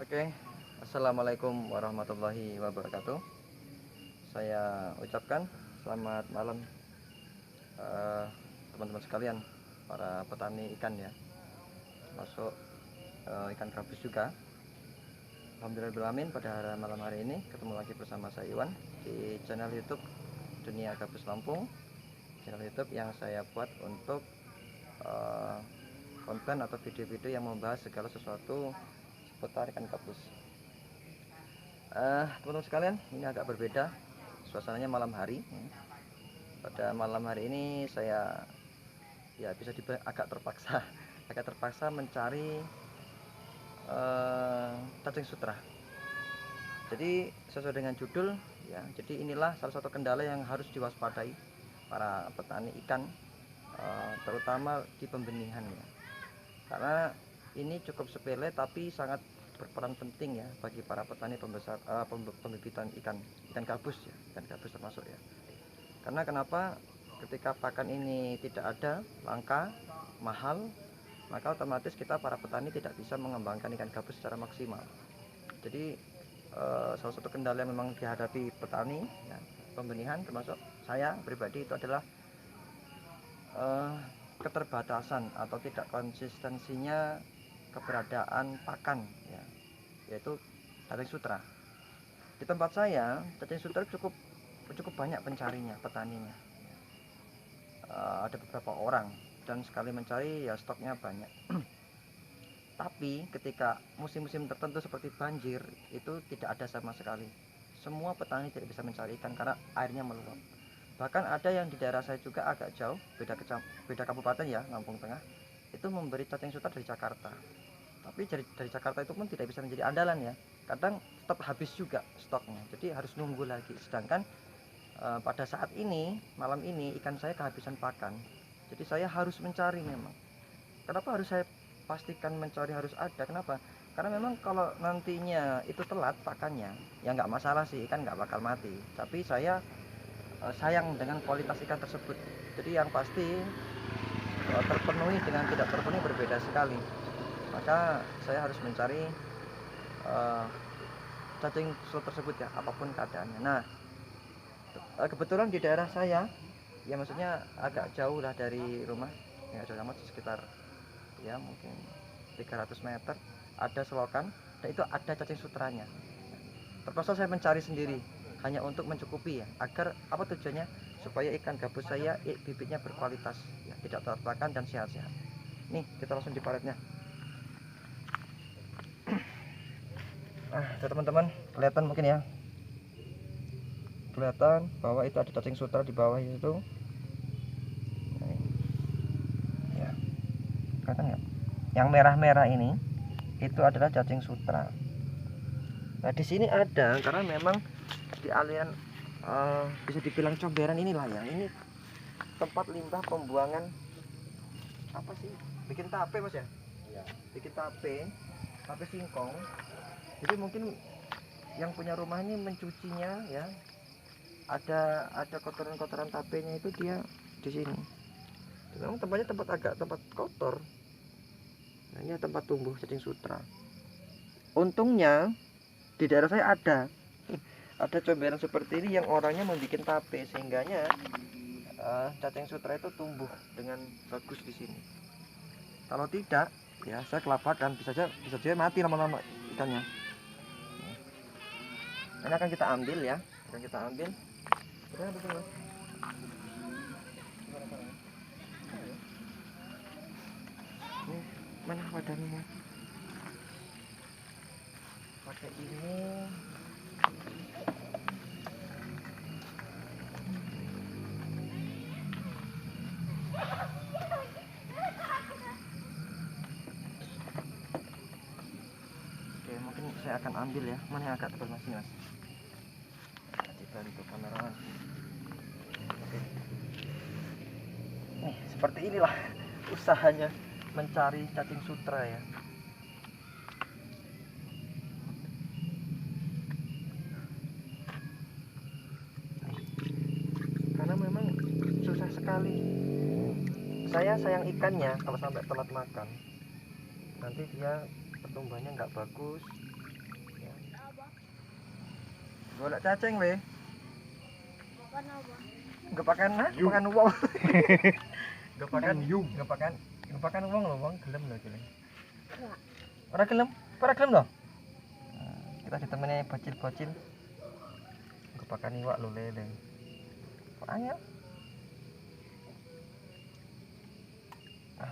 Oke, assalamualaikum warahmatullahi wabarakatuh. Saya ucapkan selamat malam eh, teman-teman sekalian, para petani ikan ya, masuk ikan gabus juga. Alhamdulillahirrahmanirrahim, pada malam hari ini ketemu lagi bersama saya Iwan di channel YouTube Dunia Gabus Lampung, channel YouTube yang saya buat untuk eh, konten atau video-video yang membahas segala sesuatu seputar ikan gabus. Teman-teman sekalian, ini agak berbeda suasananya malam hari. Pada malam hari ini saya ya bisa dibilang agak terpaksa mencari cacing sutra. Jadi sesuai dengan judul ya, jadi inilah salah satu kendala yang harus diwaspadai para petani ikan, terutama di pembenihan ya. Karena ini cukup sepele tapi sangat berperan penting ya bagi para petani pembesar pembibitan ikan gabus ya, ikan gabus termasuk ya. Karena kenapa? Ketika pakan ini tidak ada, langka, mahal, maka otomatis kita para petani tidak bisa mengembangkan ikan gabus secara maksimal. Jadi salah satu kendala yang memang dihadapi petani ya, pembenihan termasuk saya pribadi itu adalah keterbatasan atau tidak konsistensinya keberadaan pakan ya, yaitu cacing sutra. Di tempat saya cacing sutra cukup banyak pencarinya, petaninya. Ada beberapa orang dan sekali mencari ya stoknya banyak. Tapi ketika musim-musim tertentu seperti banjir itu tidak ada sama sekali. Semua petani tidak bisa mencari ikan karena airnya meluap. Bahkan ada yang di daerah saya juga agak jauh, beda kabupaten ya, Lampung Tengah, itu memberi cacing sutra dari Jakarta. Tapi dari Jakarta itu pun tidak bisa menjadi andalan ya. Kadang tetap habis juga stoknya. Jadi harus nunggu lagi. Sedangkan pada saat ini, malam ini ikan saya kehabisan pakan. Jadi saya harus mencari memang. Kenapa harus saya pastikan mencari harus ada? Kenapa? Karena memang kalau nantinya itu telat pakannya, ya nggak masalah sih, ikan nggak bakal mati. Tapi saya sayang dengan kualitas ikan tersebut. Jadi yang pasti terpenuhi dengan tidak terpenuhi berbeda sekali. Maka saya harus mencari cacing slot tersebut ya, apapun keadaannya. Nah, kebetulan di daerah saya, ya maksudnya agak jauh lah dari rumah, ya jauh amat sekitar ya mungkin 300 meter ada selokan dan itu ada cacing sutranya. Terpaksa saya mencari sendiri hanya untuk mencukupi ya, agar apa tujuannya, supaya ikan gabus saya bibitnya berkualitas ya, tidak terpakan dan sehat-sehat. Nih kita langsung di paletnya. Teman-teman kelihatan mungkin ya, kelihatan bahwa itu ada cacing sutra di bawah itu. Ya, kelihatan nggak? Yang merah-merah ini itu adalah cacing sutra. Nah di sini ada karena memang di aliran bisa dibilang comberan inilah ya, ini tempat limbah pembuangan apa sih, bikin tape mas ya, bikin tape singkong. Jadi mungkin yang punya rumah ini mencucinya ya, ada kotoran-kotoran tapenya itu dia di sini. Memang tempatnya tempat kotor. Nah ini tempat tumbuh cacing sutra. Untungnya di daerah saya ada comberan seperti ini yang orangnya membuat tape, sehingganya cacing sutra itu tumbuh dengan bagus di sini. Kalau tidak ya saya kelapakan, bisa saja mati lama-lama ikannya. Ini akan kita ambil ya, ini mana wadahnya, pakai ini. Oke, mungkin saya akan ambil ya, mana yang agak tebal masih mas, dibantu kameraman. Oke. Nih seperti inilah usahanya mencari cacing sutra ya. Karena memang susah sekali. Saya sayang ikannya, kalau sampai telat makan nanti dia pertumbuhannya nggak bagus, golek cacing we. Bukan apa? Enggak pakan wong. Enggak pakan wong lho, wong gelem lho iki. Enggak. Ora gelem lho. Kita ditemani bocil-bocil. Enggak pakan iwak lho lele. Kok angel?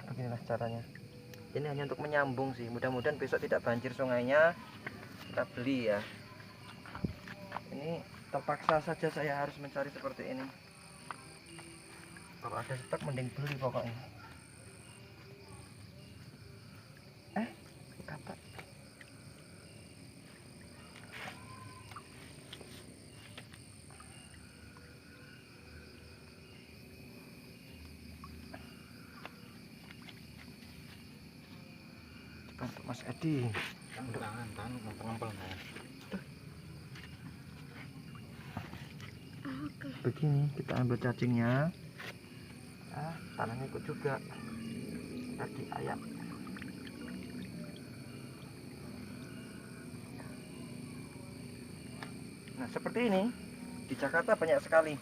Beginilah caranya. Ini hanya untuk menyambung sih. Mudah-mudahan besok tidak banjir sungainya. Kita beli ya. Ini terpaksa saja saya harus mencari seperti ini. Kalau ada stok mending beli pokoknya. Kata. Untuk Mas Edi. Tangan ngempel. Begini kita ambil cacingnya. Tanahnya ikut juga. Tadi ayam. Nah seperti ini di Jakarta banyak sekali.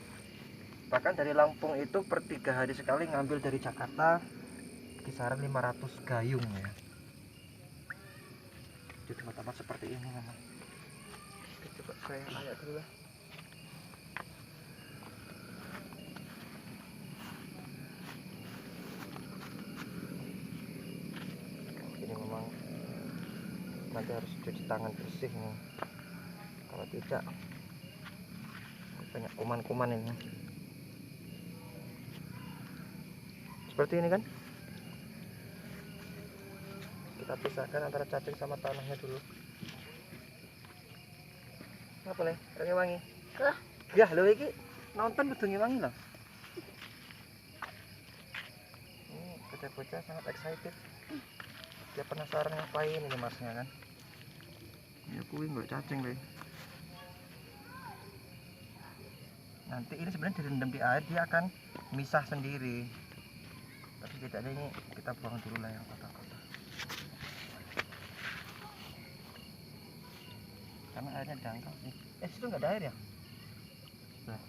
Bahkan dari Lampung itu per 3 hari sekali ngambil dari Jakarta kisaran 500 gayung ya. Di tempat-tempat seperti ini memang. Coba saya lihat dulu lah. Ini memang nanti harus cuci tangan bersih nih. Kalau tidak banyak kuman-kuman ini. Seperti ini kan? Kita pisahkan antara cacing sama tanahnya dulu. Apa nih? Rengi wangi. Ya, lho iki nonton kudu ngewangi loh. Ini bocah-bocah sangat excited. Dia penasaran ngapain ini masnya kan. Ya kuwi nggak cacing loh. Nanti ini sebenarnya direndam di air dia akan misah sendiri. Tapi tidak ada ini kita buang dulu lah yang kotor-kotor. Karena airnya dangkal sih. Situ nggak ada air ya? Nah,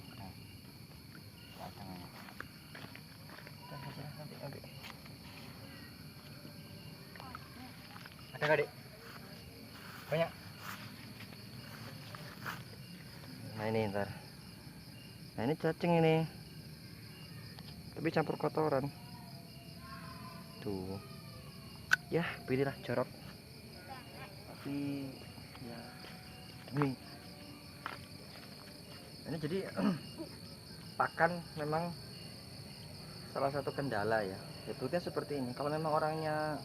nanti. Ada nggak dek? Banyak. Nah ini ntar. Nah ini cacing ini. Tapi campur kotoran. Tuh. Ya, pilihlah jorok. Tapi ya ini jadi pakan memang salah satu kendala ya. Sebetulnya seperti ini. Kalau memang orangnya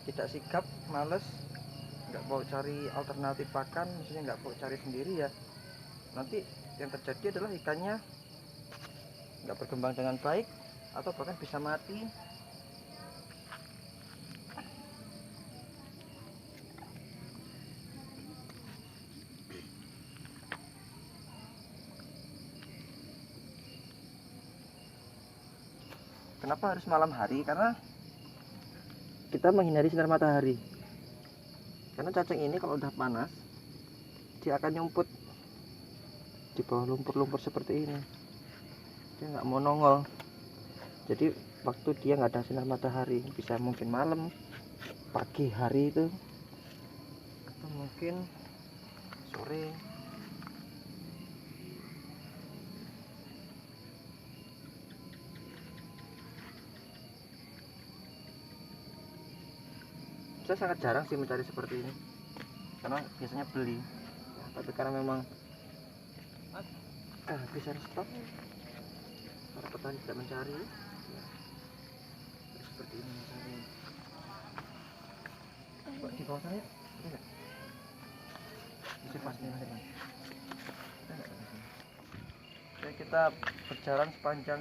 tidak sigap, males, nggak mau cari alternatif pakan, maksudnya nggak mau cari sendiri ya, nanti yang terjadi adalah ikannya nggak berkembang dengan baik atau bahkan bisa mati. Kenapa harus malam hari? Karena kita menghindari sinar matahari. Karena cacing ini kalau udah panas, dia akan nyumput di bawah lumpur-lumpur seperti ini. Dia nggak mau nongol. Jadi waktu dia nggak ada sinar matahari, bisa mungkin malam, pagi hari itu, atau mungkin sore. Saya sangat jarang sih mencari seperti ini, karena biasanya beli. Tapi karena memang bisa stok, para petani tidak mencari, ya, seperti ini mencari. Di bawah sana ya? Ada nggak? Bisa pasnya ada nggak? Oke, kita berjalan sepanjang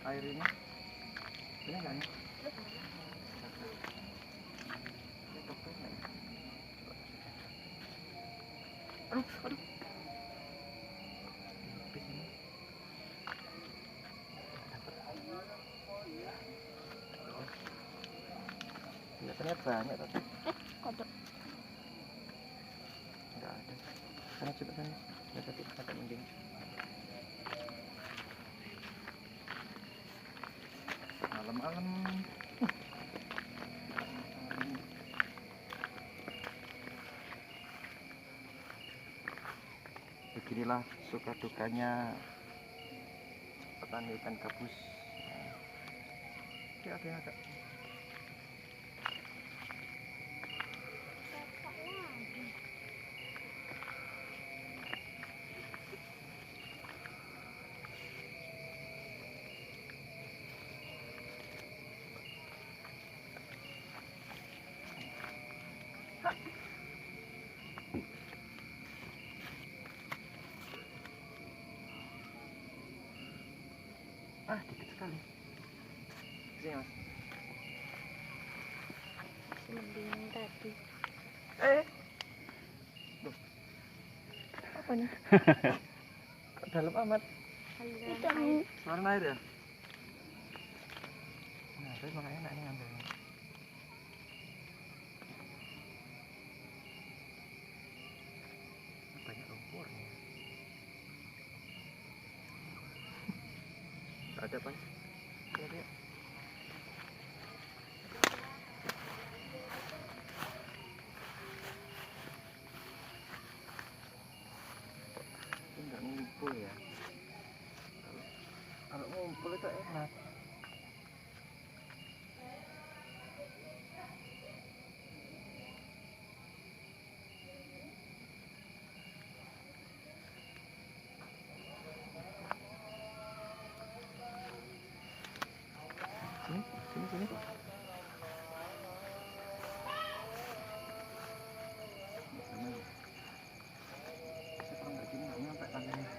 air ini. Ini nggak nih? Aduh. Kelihatannya banyak tapi kodok. nggak ada. Sana coba sana. Agak mending. Malam-malam. Beginilah suka dukanya petani ikan gabus. Oke, agak. Kakak lagi. Dikit sekali. Sini mas. Mending tadi. Loh. Apa nih? Kok dalam amat? Itu Suara air ya? Nah, tapi makanya enak nih ngambilnya. Banyak lumpurnya. Gak ada pas. Lihat ya. Ini nggak ngumpul ya. Kalau ngumpul itu enak. Sini. Kalau nggak gini nggak nyampe tangannya.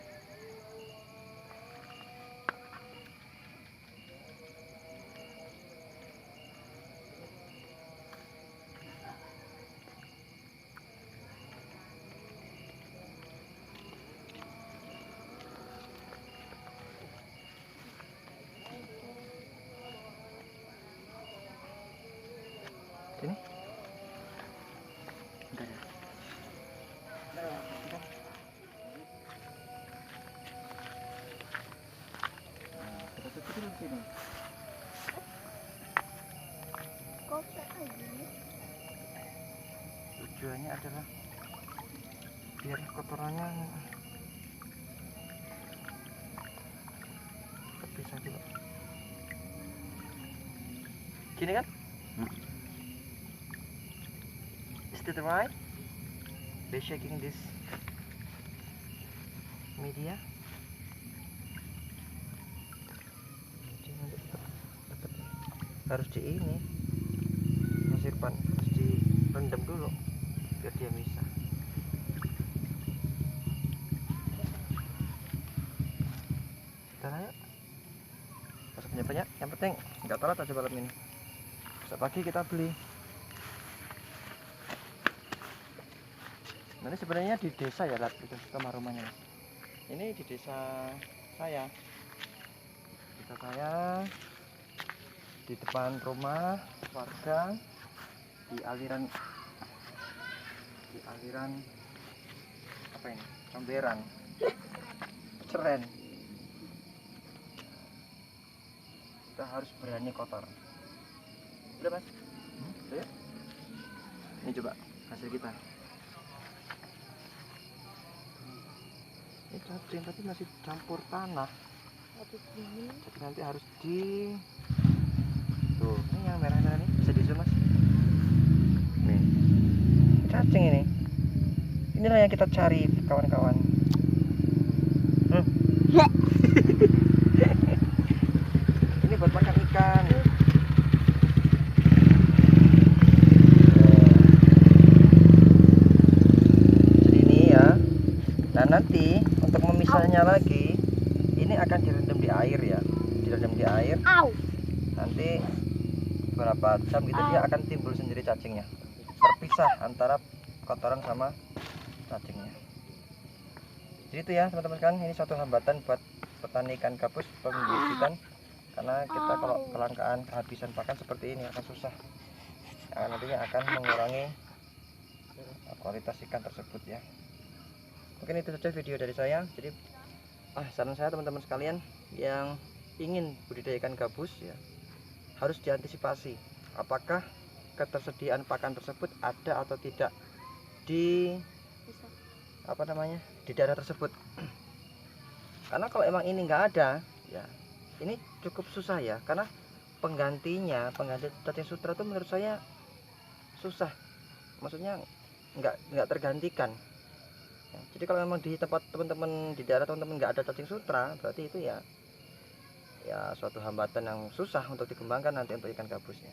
Sini. Udah ya. Kita tutup dulu sini. kok kayak gini? Tujuannya adalah biar kotorannya terpisah dulu. Gini kan? Is that right? By shaking this media. Harus di ini, Mas Irfan, harus direndam dulu biar dia bisa. Dan ayo, masuk banyak. Yang penting nggak telat aja malam ini. Besok pagi kita beli. Nanti sebenarnya di desa ya, Lat, itu kamar rumahnya. Ini di desa saya. Desa saya di depan rumah warga di aliran apa ini? Amberan. Ceren. Kita harus berani kotor. Udah, Mas? Udah ya? Ini coba hasil kita. Ini cacing tapi masih campur tanah. Habis ini Jadi nanti harus di tuh, ini yang merah-merah nih bisa di zoom, Mas. Nih. Cacing ini. Inilah yang kita cari, kawan-kawan. Ini buat makan ikan. Jadi ini ya. Nah, nanti untuk memisahnya lagi, ini akan direndam di air ya. Direndam di air. Nanti beberapa jam gitu dia akan timbul sendiri cacingnya. Terpisah antara kotoran sama cacingnya. Jadi itu ya teman-teman kan, ini suatu hambatan buat petani ikan gabus pembibitan, karena kita kalau kelangkaan kehabisan pakan seperti ini akan susah. Nantinya akan mengurangi kualitas ikan tersebut ya. Mungkin itu saja video dari saya. Jadi saran saya teman-teman sekalian yang ingin budidaya ikan gabus ya, harus diantisipasi apakah ketersediaan pakan tersebut ada atau tidak di di daerah tersebut. Karena kalau emang ini nggak ada ya, ini cukup susah ya, karena pengganti cacing sutra itu menurut saya susah, maksudnya nggak tergantikan ya. Jadi kalau memang di tempat teman-teman, di daerah teman-teman nggak ada cacing sutra, berarti itu ya suatu hambatan yang susah untuk dikembangkan nanti untuk ikan gabusnya.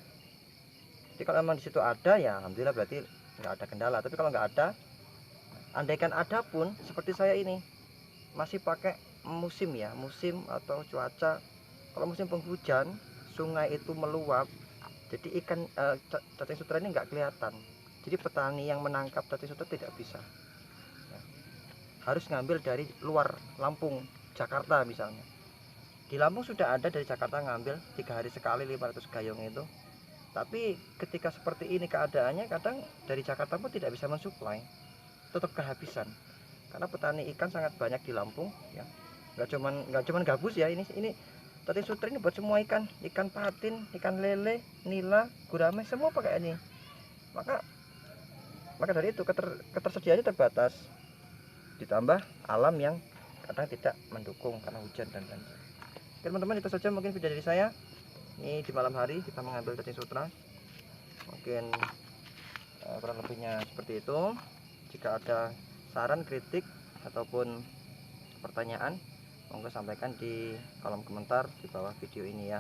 Jadi kalau memang di situ ada ya alhamdulillah, berarti nggak ada kendala. Tapi kalau nggak ada, andaikan ada pun seperti saya ini masih pakai musim atau cuaca. Kalau musim penghujan, sungai itu meluap, jadi ikan cacing sutra ini nggak kelihatan. Jadi petani yang menangkap cacing sutra tidak bisa ya, harus ngambil dari luar Lampung, Jakarta misalnya. Di Lampung sudah ada dari Jakarta ngambil 3 hari sekali 500 gayung itu. Tapi ketika seperti ini keadaannya, kadang dari Jakarta pun tidak bisa mensuplai, tetap kehabisan. Karena petani ikan sangat banyak di Lampung ya. Nggak cuman gabus ya, ini cacing sutra ini buat semua ikan patin, ikan lele, nila, gurame, semua pakai ini. Maka dari itu ketersediaannya terbatas, ditambah alam yang kadang tidak mendukung karena hujan dan banjir. Teman-teman, itu saja mungkin video dari saya. Ini di malam hari kita mengambil cacing sutra. Mungkin kurang lebihnya seperti itu. Jika ada saran, kritik ataupun pertanyaan, monggo sampaikan di kolom komentar di bawah video ini ya.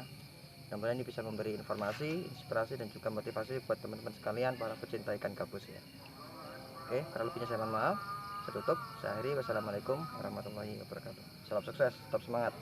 Mudah-mudahan ini bisa memberi informasi, inspirasi dan juga motivasi buat teman-teman sekalian para pecinta ikan gabus ya. Oke, kurang lebihnya saya mohon maaf. Saya tutup, saya akhiri. Wassalamualaikum warahmatullahi wabarakatuh. Salam sukses, tetap semangat.